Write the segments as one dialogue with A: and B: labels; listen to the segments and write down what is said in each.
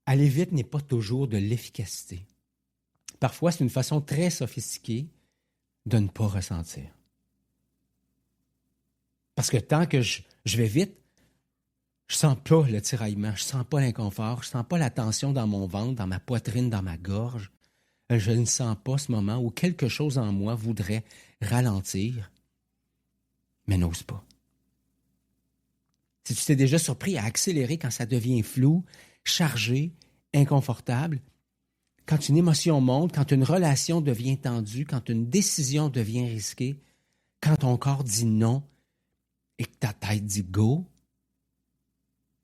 A: aller vite n'est pas toujours de l'efficacité. Parfois, c'est une façon très sophistiquée de ne pas ressentir. Parce que tant que je vais vite, je sens pas le tiraillement, je sens pas l'inconfort, je sens pas la tension dans mon ventre, dans ma poitrine, dans ma gorge. Je ne sens pas ce moment où quelque chose en moi voudrait ralentir, mais n'ose pas. Si tu t'es déjà surpris à accélérer quand ça devient flou, chargé, inconfortable, quand une émotion monte, quand une relation devient tendue, quand une décision devient risquée, quand ton corps dit non et que ta tête dit go,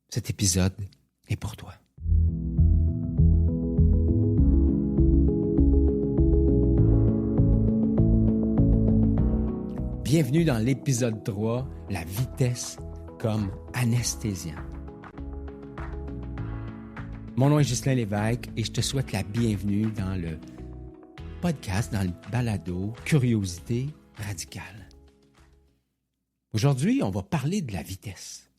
A: cet épisode est pour toi. Bienvenue dans l'épisode 3, la vitesse comme anesthésiant. Mon nom est Ghislain Lévesque et je te souhaite la bienvenue dans le podcast, dans le balado Curiosité radicale. Aujourd'hui, on va parler de la vitesse.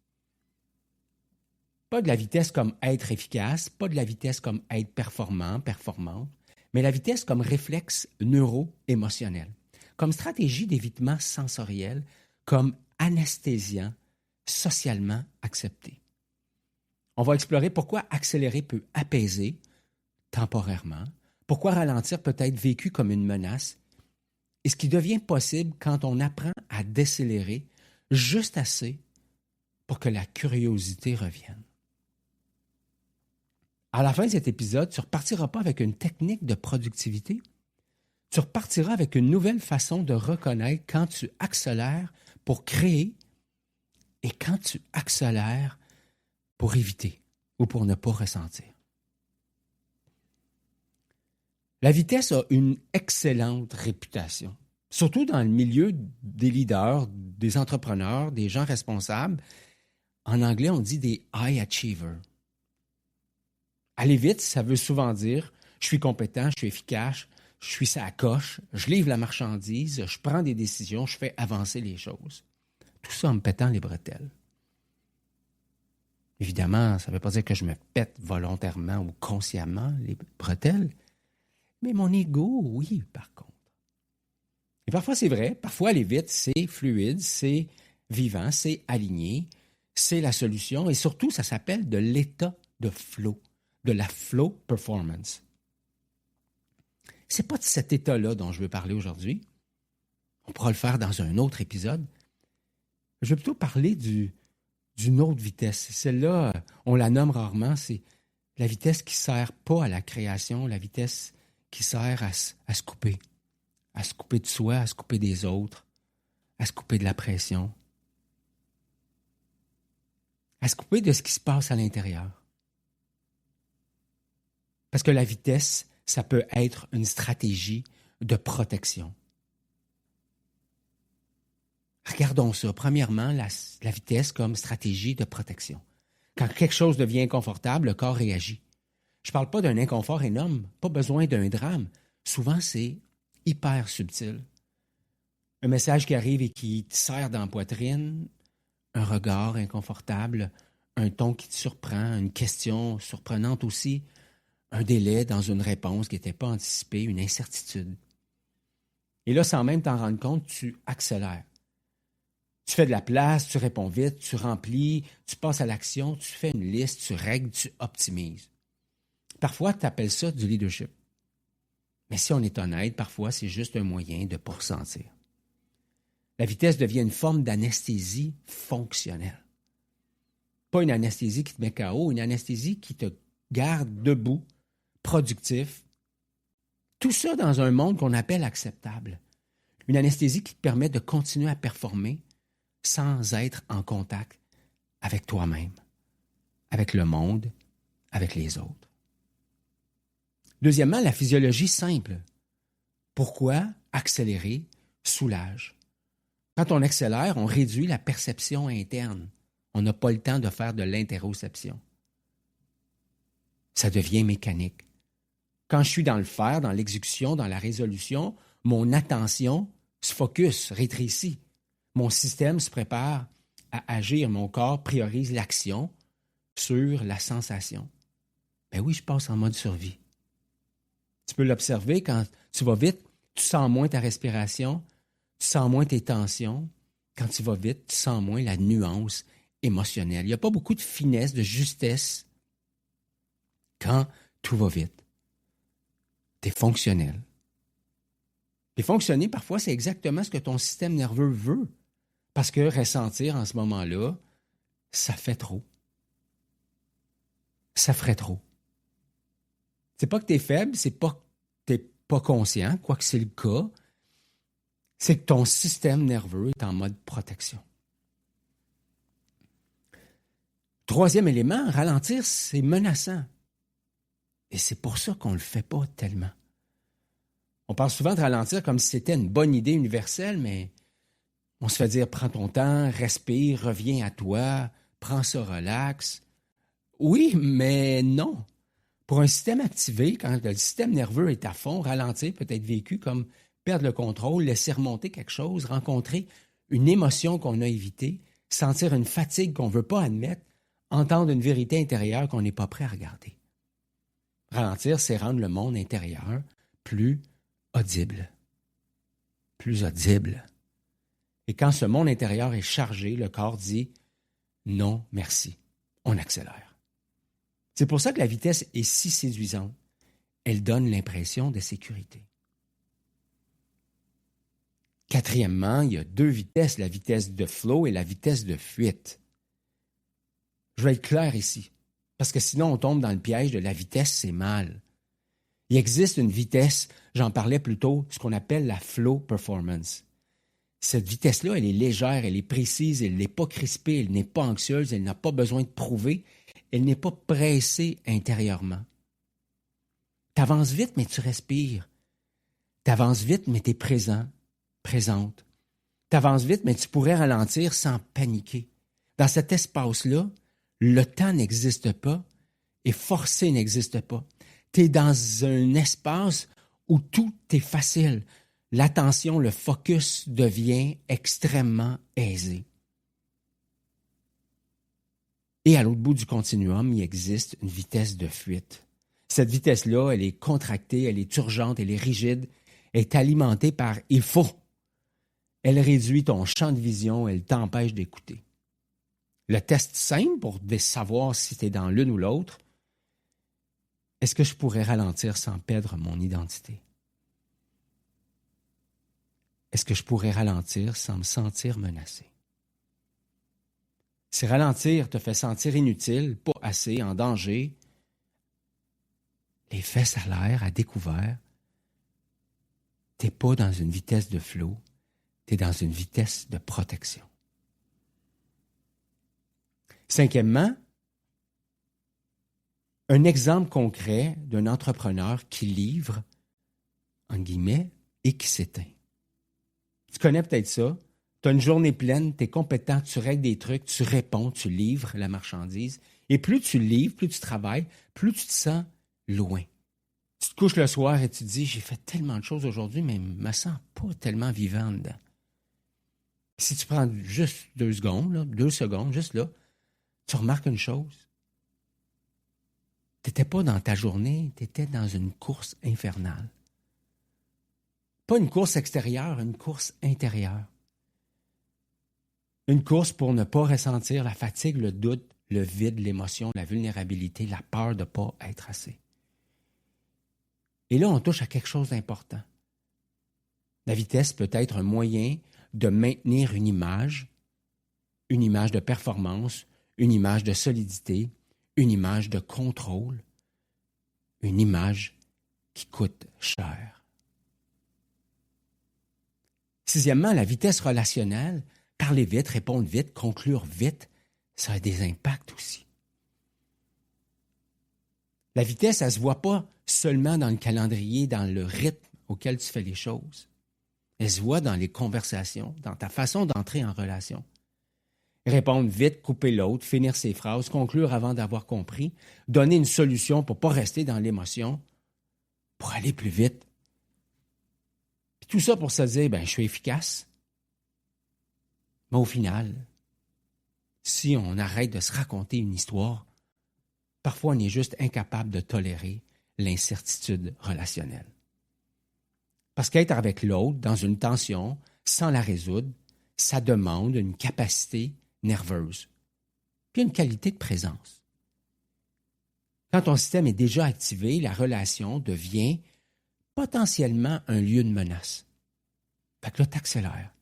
A: Pas de la vitesse comme être efficace, pas de la vitesse comme être performant, performante, mais la vitesse comme réflexe neuro-émotionnel, comme stratégie d'évitement sensoriel, comme anesthésiant socialement accepté. On va explorer pourquoi accélérer peut apaiser temporairement, pourquoi ralentir peut être vécu comme une menace, et ce qui devient possible quand on apprend à décélérer juste assez pour que la curiosité revienne. À la fin de cet épisode, tu ne repartiras pas avec une technique de productivité, tu repartiras avec une nouvelle façon de reconnaître quand tu accélères pour créer et quand tu accélères pour éviter ou pour ne pas ressentir. La vitesse a une excellente réputation, surtout dans le milieu des leaders, des entrepreneurs, des gens responsables. En anglais, on dit des high achievers. Aller vite, ça veut souvent dire « je suis compétent, je suis efficace, je suis ça à coche, je livre la marchandise, je prends des décisions, je fais avancer les choses. » Tout ça en me pétant les bretelles. Évidemment, ça ne veut pas dire que je me pète volontairement ou consciemment les bretelles, mais mon ego, oui, par contre. Et parfois, c'est vrai, parfois aller vite, c'est fluide, c'est vivant, c'est aligné, c'est la solution, et surtout, ça s'appelle de l'état de flow, de la flow performance. C'est pas de cet état-là dont je veux parler aujourd'hui. On pourra le faire dans un autre épisode. Je veux plutôt parler d'une autre vitesse. Celle-là, on la nomme rarement, c'est la vitesse qui ne sert pas à la création, la vitesse qui sert à se couper de soi, à se couper des autres, à se couper de la pression, à se couper de ce qui se passe à l'intérieur. Parce que la vitesse, ça peut être une stratégie de protection. Regardons ça. Premièrement, la vitesse comme stratégie de protection. Quand quelque chose devient inconfortable, le corps réagit. Je ne parle pas d'un inconfort énorme, pas besoin d'un drame. Souvent, c'est hyper subtil. Un message qui arrive et qui te serre dans la poitrine, un regard inconfortable, un ton qui te surprend, une question surprenante aussi, un délai dans une réponse qui n'était pas anticipée, une incertitude. Et là, sans même t'en rendre compte, tu accélères. Tu fais de la place, tu réponds vite, tu remplis, tu passes à l'action, tu fais une liste, tu règles, tu optimises. Parfois, tu appelles ça du leadership. Mais si on est honnête, parfois, c'est juste un moyen de ne pas ressentir. La vitesse devient une forme d'anesthésie fonctionnelle. Pas une anesthésie qui te met KO, une anesthésie qui te garde debout, productif. Tout ça dans un monde qu'on appelle acceptable. Une anesthésie qui te permet de continuer à performer sans être en contact avec toi-même, avec le monde, avec les autres. Deuxièmement, la physiologie simple. Pourquoi accélérer soulage? Quand on accélère, on réduit la perception interne. On n'a pas le temps de faire de l'interoception. Ça devient mécanique. Quand je suis dans le faire, dans l'exécution, dans la résolution, mon attention se focus, rétrécit. Mon système se prépare à agir. Mon corps priorise l'action sur la sensation. Ben oui, je passe en mode survie. Tu peux l'observer quand tu vas vite, tu sens moins ta respiration, tu sens moins tes tensions. Quand tu vas vite, tu sens moins la nuance émotionnelle. Il n'y a pas beaucoup de finesse, de justesse quand tout va vite. Tu es fonctionnel. Et fonctionner, parfois, c'est exactement ce que ton système nerveux veut. Parce que ressentir en ce moment-là, ça fait trop. Ça ferait trop. C'est pas que tu es faible, c'est pas que tu n'es pas conscient, quoique c'est le cas. C'est que ton système nerveux est en mode protection. Troisième élément, ralentir, c'est menaçant. Et c'est pour ça qu'on ne le fait pas tellement. On parle souvent de ralentir comme si c'était une bonne idée universelle, mais on se fait dire, prends ton temps, respire, reviens à toi, prends ça relax. Oui, mais non. Pour un système activé, quand le système nerveux est à fond, ralentir peut être vécu comme perdre le contrôle, laisser remonter quelque chose, rencontrer une émotion qu'on a évitée, sentir une fatigue qu'on ne veut pas admettre, entendre une vérité intérieure qu'on n'est pas prêt à regarder. Ralentir, c'est rendre le monde intérieur plus audible. Plus audible. Et quand ce monde intérieur est chargé, le corps dit « non, merci ». On accélère. C'est pour ça que la vitesse est si séduisante. Elle donne l'impression de sécurité. Quatrièmement, il y a deux vitesses, la vitesse de flow et la vitesse de fuite. Je vais être clair ici, parce que sinon on tombe dans le piège de la vitesse, c'est mal. Il existe une vitesse, j'en parlais plus tôt, ce qu'on appelle la flow performance. Cette vitesse-là, elle est légère, elle est précise, elle n'est pas crispée, elle n'est pas anxieuse, elle n'a pas besoin de prouver, elle n'est pas pressée intérieurement. Tu avances vite, mais tu respires. Tu avances vite, mais tu es présent, présente. Tu avances vite, mais tu pourrais ralentir sans paniquer. Dans cet espace-là, le temps n'existe pas et forcer n'existe pas. Tu es dans un espace où tout est facile. L'attention, le focus devient extrêmement aisé. Et à l'autre bout du continuum, il existe une vitesse de fuite. Cette vitesse-là, elle est contractée, elle est urgente, elle est rigide, elle est alimentée par « il faut ». Elle réduit ton champ de vision, elle t'empêche d'écouter. Le test simple pour savoir si tu es dans l'une ou l'autre, est-ce que je pourrais ralentir sans perdre mon identité? Est-ce que je pourrais ralentir sans me sentir menacé? Si ralentir te fait sentir inutile, pas assez, en danger, les fesses à l'air, à découvert, tu n'es pas dans une vitesse de flow, tu es dans une vitesse de protection. Cinquièmement, un exemple concret d'un entrepreneur qui livre, en guillemets, et qui s'éteint. Tu connais peut-être ça. Tu as une journée pleine, tu es compétent, tu règles des trucs, tu réponds, tu livres la marchandise. Et plus tu livres, plus tu travailles, plus tu te sens loin. Tu te couches le soir et tu te dis, j'ai fait tellement de choses aujourd'hui, mais je ne me sens pas tellement vivant dedans. Si tu prends juste 2 secondes, juste là, tu remarques une chose. Tu n'étais pas dans ta journée, tu étais dans une course infernale. Pas une course extérieure, une course intérieure. Une course pour ne pas ressentir la fatigue, le doute, le vide, l'émotion, la vulnérabilité, la peur de ne pas être assez. Et là, on touche à quelque chose d'important. La vitesse peut être un moyen de maintenir une image de performance, une image de solidité, une image de contrôle, une image qui coûte cher. Sixièmement, la vitesse relationnelle, parler vite, répondre vite, conclure vite, ça a des impacts aussi. La vitesse, elle ne se voit pas seulement dans le calendrier, dans le rythme auquel tu fais les choses. Elle se voit dans les conversations, dans ta façon d'entrer en relation. Répondre vite, couper l'autre, finir ses phrases, conclure avant d'avoir compris, donner une solution pour ne pas rester dans l'émotion, pour aller plus vite. Puis tout ça pour se dire, je suis efficace. Mais au final, si on arrête de se raconter une histoire, Parfois, on est juste incapable de tolérer l'incertitude relationnelle. Parce qu'être avec l'autre dans une tension, sans la résoudre, ça demande une capacité nerveuse, puis une qualité de présence. Quand ton système est déjà activé, la relation devient potentiellement un lieu de menace. Fait que là, tu accélères.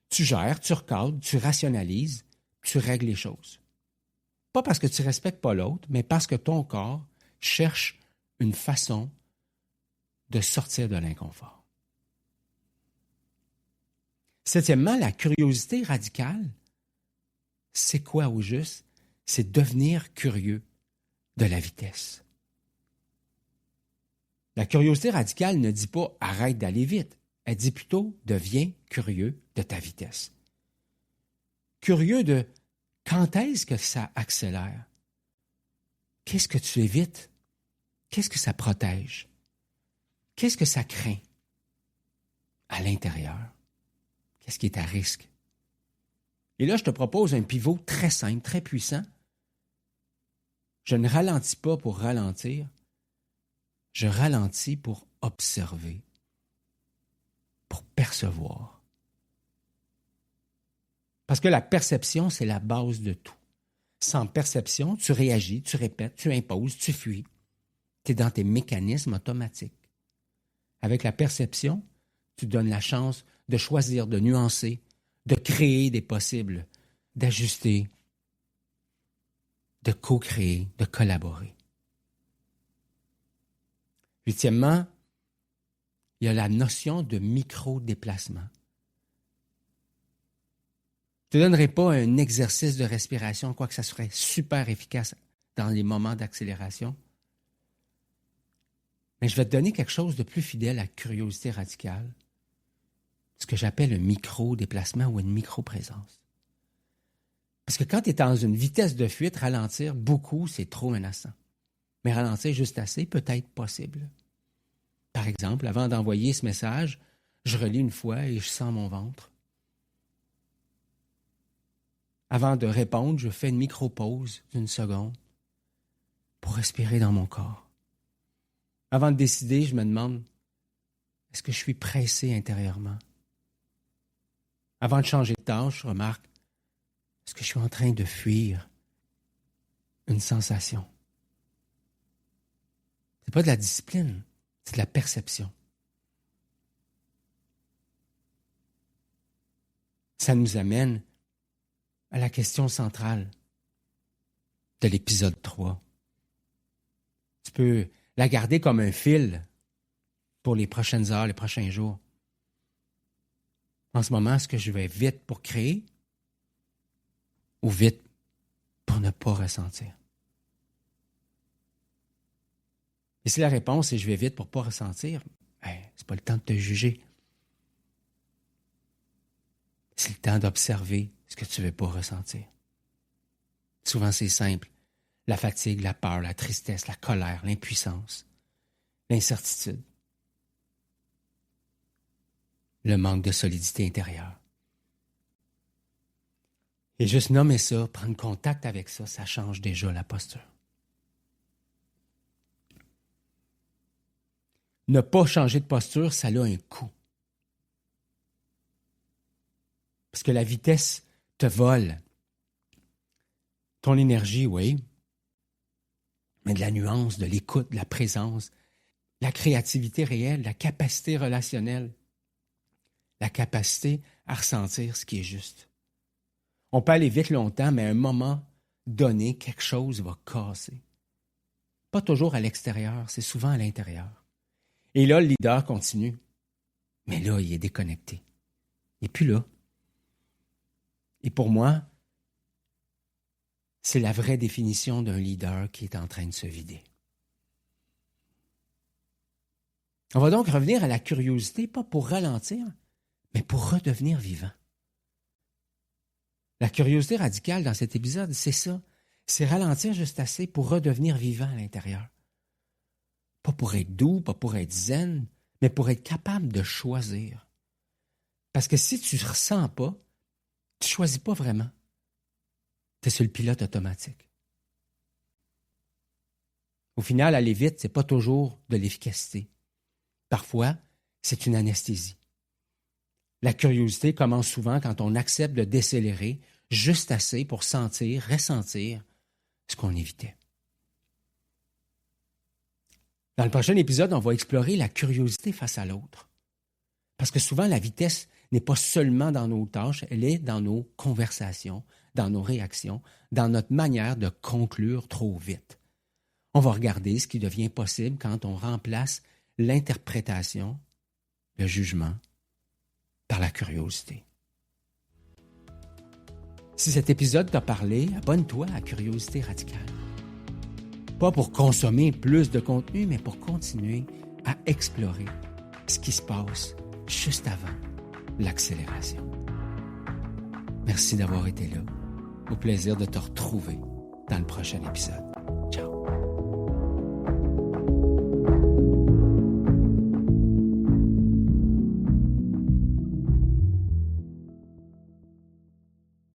A: Tu gères, tu recadres, tu rationalises, tu règles les choses. Pas parce que tu ne respectes pas l'autre, mais parce que ton corps cherche une façon de sortir de l'inconfort. Septièmement, la curiosité radicale, c'est quoi au juste? C'est devenir curieux de la vitesse. La curiosité radicale ne dit pas « arrête d'aller vite ». Elle dit plutôt « deviens curieux de ta vitesse ». Curieux de quand est-ce que ça accélère? Qu'est-ce que tu évites? Qu'est-ce que ça protège? Qu'est-ce que ça craint à l'intérieur? Qu'est-ce qui est à risque? Et là, je te propose un pivot très simple, très puissant. Je ne ralentis pas pour ralentir. Je ralentis pour observer, pour percevoir. Parce que la perception, c'est la base de tout. Sans perception, tu réagis, tu répètes, tu imposes, tu fuis. Tu es dans tes mécanismes automatiques. Avec la perception, tu donnes la chance de choisir, de nuancer, de créer des possibles, d'ajuster, de co-créer, de collaborer. Huitièmement, il y a la notion de micro-déplacement. Je ne te donnerai pas un exercice de respiration, quoique ça serait super efficace dans les moments d'accélération. Mais je vais te donner quelque chose de plus fidèle à la curiosité radicale, ce que j'appelle un micro-déplacement ou une micro-présence. Parce que quand tu es dans une vitesse de fuite, ralentir beaucoup, c'est trop menaçant. Mais ralentir juste assez peut être possible. Par exemple, avant d'envoyer ce message, je relis une fois et je sens mon ventre. Avant de répondre, je fais une micro-pause d'une seconde pour respirer dans mon corps. Avant de décider, je me demande, est-ce que je suis pressé intérieurement? Avant de changer de tâche, je remarque, est-ce que je suis en train de fuir une sensation? Ce n'est pas de la discipline, c'est de la perception. Ça nous amène à la question centrale de l'épisode 3. Tu peux la garder comme un fil pour les prochaines heures, les prochains jours. En ce moment, est-ce que je vais vite pour créer ou vite pour ne pas ressentir? Et si la réponse est « je vais vite pour ne pas ressentir », c'est pas le temps de te juger. C'est le temps d'observer ce que tu ne veux pas ressentir. Souvent, c'est simple. La fatigue, la peur, la tristesse, la colère, l'impuissance, l'incertitude, le manque de solidité intérieure. Et juste nommer ça, prendre contact avec ça, ça change déjà la posture. Ne pas changer de posture, ça a un coût. Parce que la vitesse te vole. Ton énergie, oui, mais de la nuance, de l'écoute, de la présence, la créativité réelle, la capacité relationnelle, la capacité à ressentir ce qui est juste. On peut aller vite longtemps, mais à un moment donné, quelque chose va casser. Pas toujours à l'extérieur, c'est souvent à l'intérieur. Et là, le leader continue. Mais là, il est déconnecté. Il n'est plus là. Et pour moi, c'est la vraie définition d'un leader qui est en train de se vider. On va donc revenir à la curiosité, pas pour ralentir, mais pour redevenir vivant. La curiosité radicale dans cet épisode, c'est ça. C'est ralentir juste assez pour redevenir vivant à l'intérieur. Pas pour être doux, pas pour être zen, mais pour être capable de choisir. Parce que si tu ne ressens pas, tu ne choisis pas vraiment. Tu es sur le pilote automatique. Au final, aller vite, c'est pas toujours de l'efficacité. Parfois, c'est une anesthésie. La curiosité commence souvent quand on accepte de décélérer juste assez pour sentir, ressentir ce qu'on évitait. Dans le prochain épisode, on va explorer la curiosité face à l'autre. Parce que souvent, la vitesse n'est pas seulement dans nos tâches, elle est dans nos conversations, dans nos réactions, dans notre manière de conclure trop vite. On va regarder ce qui devient possible quand on remplace l'interprétation, le jugement, par la curiosité. Si cet épisode t'a parlé, abonne-toi à Curiosité radicale. Pas pour consommer plus de contenu, mais pour continuer à explorer ce qui se passe juste avant l'accélération. Merci d'avoir été là. Au plaisir de te retrouver dans le prochain épisode. Ciao.